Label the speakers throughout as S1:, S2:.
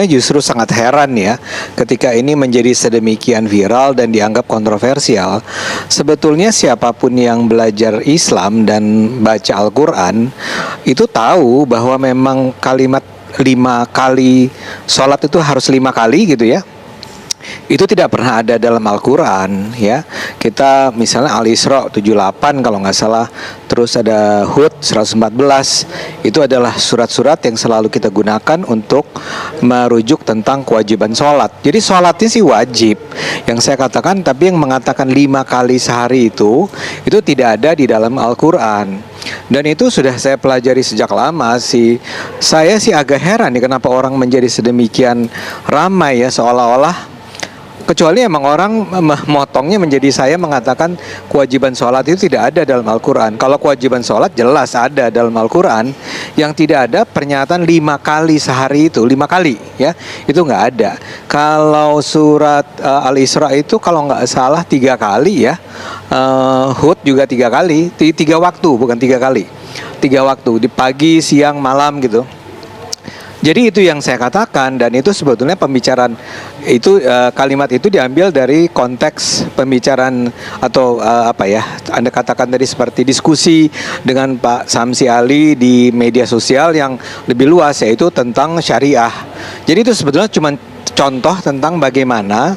S1: Justru sangat heran ya, ketika ini menjadi sedemikian viral dan dianggap kontroversial. Sebetulnya siapapun yang belajar Islam dan baca Al-Quran itu tahu bahwa memang kalimat 5 kali sholat itu harus 5 kali gitu ya. Itu tidak pernah ada dalam Al-Quran ya. Kita misalnya Al-Isra 78 kalau nggak salah, terus ada Hud 114. Itu adalah surat-surat yang selalu kita gunakan untuk merujuk tentang kewajiban sholat. Jadi sholatnya sih wajib yang saya katakan, tapi yang mengatakan 5 kali sehari itu tidak ada di dalam Al-Quran. Dan itu sudah saya pelajari sejak lama sih. Saya sih agak heran nih kenapa orang menjadi sedemikian ramai ya, seolah-olah, kecuali emang orang memotongnya menjadi saya mengatakan kewajiban sholat itu tidak ada dalam Al-Quran. Kalau kewajiban sholat jelas ada dalam Al-Quran. Yang tidak ada pernyataan 5 kali sehari itu 5 kali ya, itu nggak ada. Kalau surat Al-Isra itu kalau nggak salah 3 kali ya. Hud juga 3 kali, 3 waktu bukan 3 kali, 3 waktu di pagi, siang, malam gitu. Jadi itu yang saya katakan, dan itu sebetulnya pembicaraan itu kalimat itu diambil dari konteks pembicaraan atau apa ya, Anda katakan tadi seperti diskusi dengan Pak Samsi Ali di media sosial yang lebih luas, yaitu tentang syariah. Jadi itu sebetulnya cuma contoh tentang bagaimana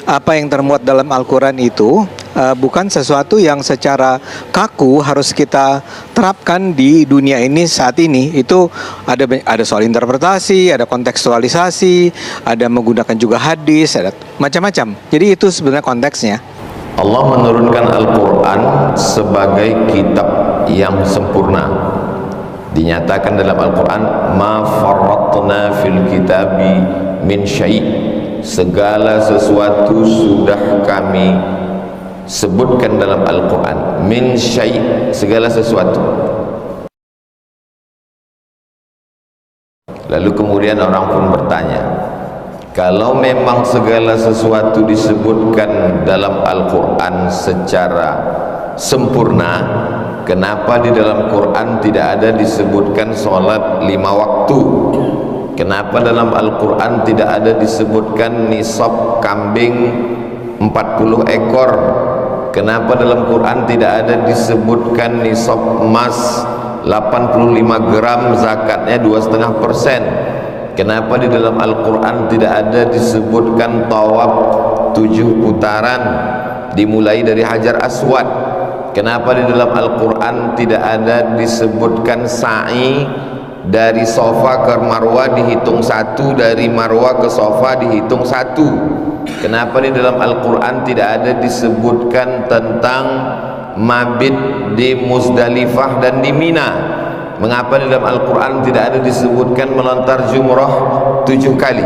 S1: apa yang termuat dalam Al-Quran itu bukan sesuatu yang secara kaku harus kita terapkan di dunia ini saat ini. Itu ada soal interpretasi, ada kontekstualisasi, ada menggunakan juga hadis, ada macam-macam. Jadi itu sebenarnya konteksnya.
S2: Allah menurunkan Al-Quran sebagai kitab yang sempurna. Dinyatakan dalam Al-Quran, ma farratna fil kitabi min syai', segala sesuatu sudah kami sebutkan dalam Al-Quran. Min syai', segala sesuatu. Lalu kemudian orang pun bertanya, kalau memang segala sesuatu disebutkan dalam Al-Quran secara sempurna, kenapa di dalam Quran tidak ada disebutkan sholat 5 waktu? Kenapa dalam Al-Quran tidak ada disebutkan nisab kambing 40 ekor? Kenapa dalam Quran tidak ada disebutkan nisab emas 85 gram zakatnya 2,5%? Kenapa di dalam Al-Quran tidak ada disebutkan tawaf 7 putaran dimulai dari Hajar Aswad? Kenapa di dalam Al-Quran tidak ada disebutkan sa'i dari Safa ke Marwah dihitung 1, dari Marwah ke Safa dihitung 1? Kenapa di dalam Al-Quran tidak ada disebutkan tentang mabit di Muzdalifah dan di Mina? Mengapa di dalam Al-Quran tidak ada disebutkan melontar jumrah 7 kali?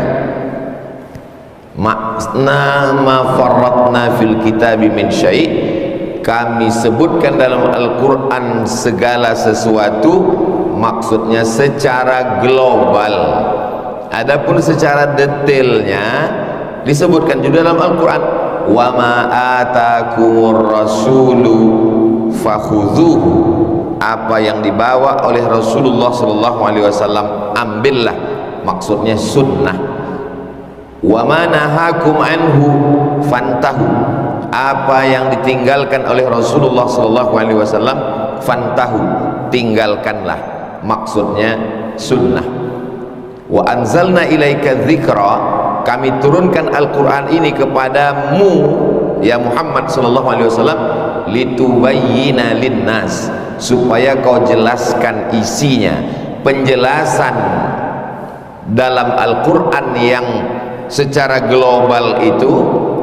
S2: Makna ma farratna fil kitabi min syai', kami sebutkan dalam Al-Quran segala sesuatu, maksudnya secara global. Adapun secara detailnya disebutkan juga dalam Al-Quran, wa ma atakumur rasulu fakhudhuhu, apa yang dibawa oleh Rasulullah SAW ambillah, maksudnya sunnah. Wa ma nahakum anhu fantahu, apa yang ditinggalkan oleh Rasulullah SAW fantahu, tinggalkanlah, maksudnya sunnah. Wa anzalna ilaika dzikra, kami turunkan Al-Quran ini kepadamu ya Muhammad SAW, litubayyina linnas, supaya kau jelaskan isinya. Penjelasan dalam Al-Quran yang secara global itu,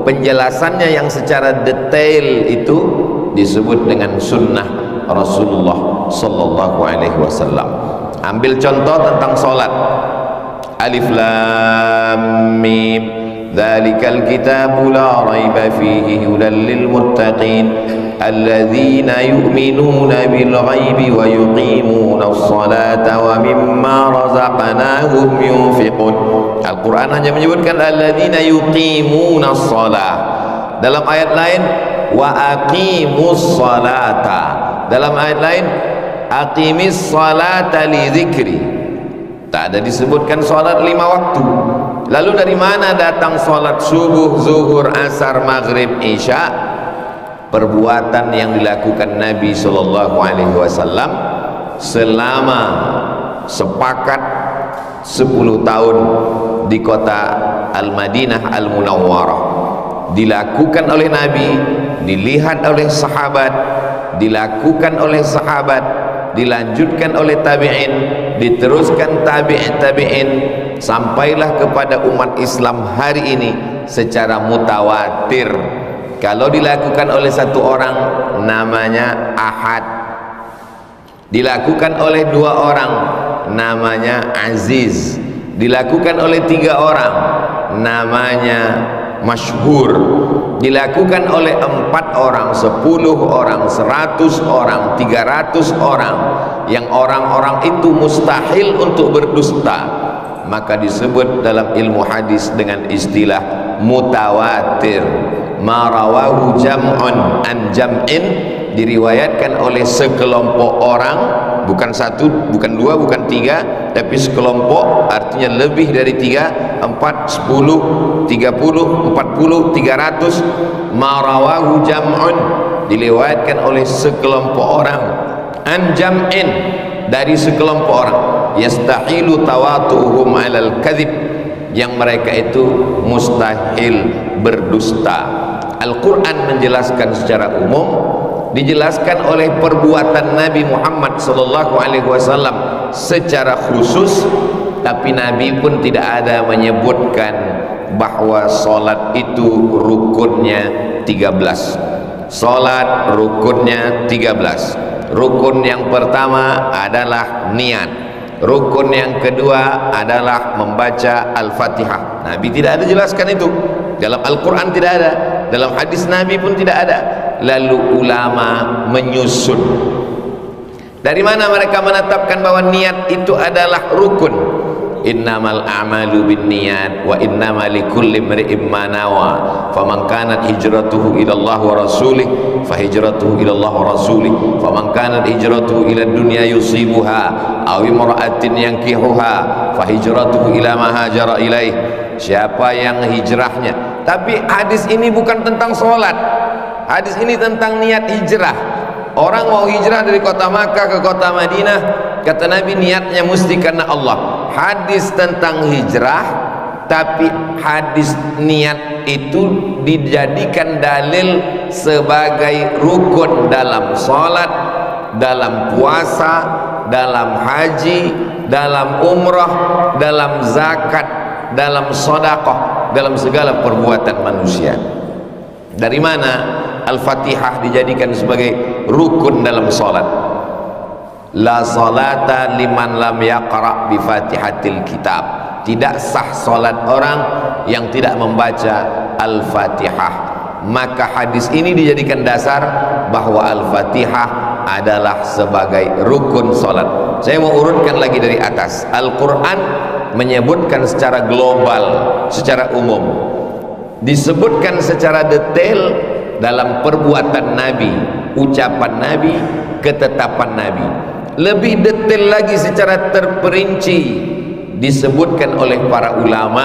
S2: penjelasannya yang secara detail itu disebut dengan sunnah Rasulullah SAW. Ambil contoh tentang sholat. Alif Lam Mim, dzalikal kitabu la raiba fihi hudan lil muttaqin alladzina yu'minuna bil ghaibi wa yuqimuna as-salata wa mimma razaqnahum yunfiqun. Al-Quran hanya menyebutkan alladzina yuqimuna as-salah. Dalam ayat lain wa aqimus salata. Dalam ayat lain aqimis salata li dzikri. Tak ada disebutkan salat 5 waktu. Lalu dari mana datang sholat subuh, zuhur, asar, maghrib, isya? Perbuatan yang dilakukan Nabi SAW selama sepakat 10 tahun di kota Al-Madinah Al-Munawwarah, dilakukan oleh Nabi, dilihat oleh sahabat, dilakukan oleh sahabat, dilanjutkan oleh tabi'in, diteruskan tabi'in, sampailah kepada umat Islam hari ini secara mutawatir. Kalau dilakukan oleh satu orang namanya ahad, dilakukan oleh 2 orang namanya aziz, dilakukan oleh 3 orang namanya masyhur, dilakukan oleh 4 orang, 10 orang, 100 orang, 300 orang, yang orang-orang itu mustahil untuk berdusta, maka disebut dalam ilmu hadis dengan istilah mutawatir. Ma rawahu jam'un an jam'in, diriwayatkan oleh sekelompok orang, bukan 1, bukan 2, bukan 3, tapi sekelompok, artinya lebih dari 3, 4, 10, 30, 40, 300. Ma rawahu jam'un, diriwayatkan oleh sekelompok orang, an jam'in, dari sekelompok orang, yastahilu tawatuhum 'alal kadhib, yang mereka itu mustahil berdusta. Al-Quran menjelaskan secara umum, dijelaskan oleh perbuatan Nabi Muhammad SAW secara khusus, tapi Nabi pun tidak ada menyebutkan bahwa solat itu rukunnya 13. Solat rukunnya 13. Rukun yang pertama adalah niat, rukun yang kedua adalah membaca Al-Fatihah. Nabi tidak ada jelaskan itu, dalam Al-Quran tidak ada, dalam hadis Nabi pun tidak ada. Lalu ulama menyusun. Dari mana mereka menetapkan bahwa niat itu adalah rukun? Innamal a'malu binniyat wa innama likulli imri'in ma nawa. Faman kanat hijratuhu ila Allah wa rasulih fa hijratuhu ila Allah wa rasulih. Faman kanat hijratuhu ila dunya yusibuha aw imra'atin yankihuha fa hijratuhu ila ma hajara ilaih. Siapa yang hijrahnya, tapi hadis ini bukan tentang sholat, hadis ini tentang niat hijrah. Orang mau hijrah dari kota Makkah ke kota Madinah, kata Nabi niatnya mesti karena Allah. Hadis tentang hijrah, tapi hadis niat itu dijadikan dalil sebagai rukun dalam sholat, dalam puasa, dalam haji, dalam umrah, dalam zakat, dalam sedekah, dalam segala perbuatan manusia. Dari mana Al-Fatihah dijadikan sebagai rukun dalam salat? La salata liman lam yaqra bi Fatihatil kitab. Tidak sah salat orang yang tidak membaca Al-Fatihah. Maka hadis ini dijadikan dasar bahwa Al-Fatihah adalah sebagai rukun salat. Saya mau urutkan lagi dari atas. Al-Quran menyebutkan secara global, secara umum, disebutkan secara detail dalam perbuatan Nabi, ucapan Nabi, ketetapan Nabi. Lebih detail lagi secara terperinci disebutkan oleh para ulama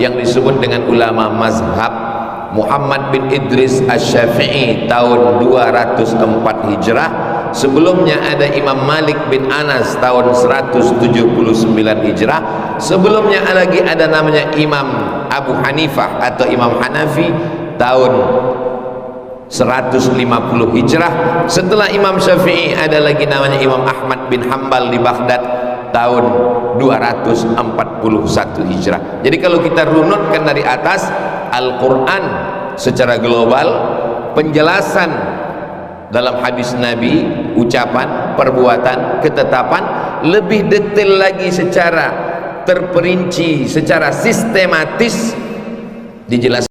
S2: yang disebut dengan ulama mazhab. Muhammad bin Idris Asy-Syafi'i tahun 204 Hijrah. Sebelumnya ada Imam Malik bin Anas tahun 179 Hijrah. Sebelumnya lagi ada namanya Imam Abu Hanifah atau Imam Hanafi tahun 150 Hijrah. Setelah Imam Syafi'i ada lagi namanya Imam Ahmad bin Hanbal di Baghdad tahun 241 Hijrah. Jadi kalau kita runutkan dari atas, Al-Quran secara global, penjelasan dalam hadis Nabi, ucapan, perbuatan, ketetapan, lebih detail lagi secara terperinci, secara sistematis dijelaskan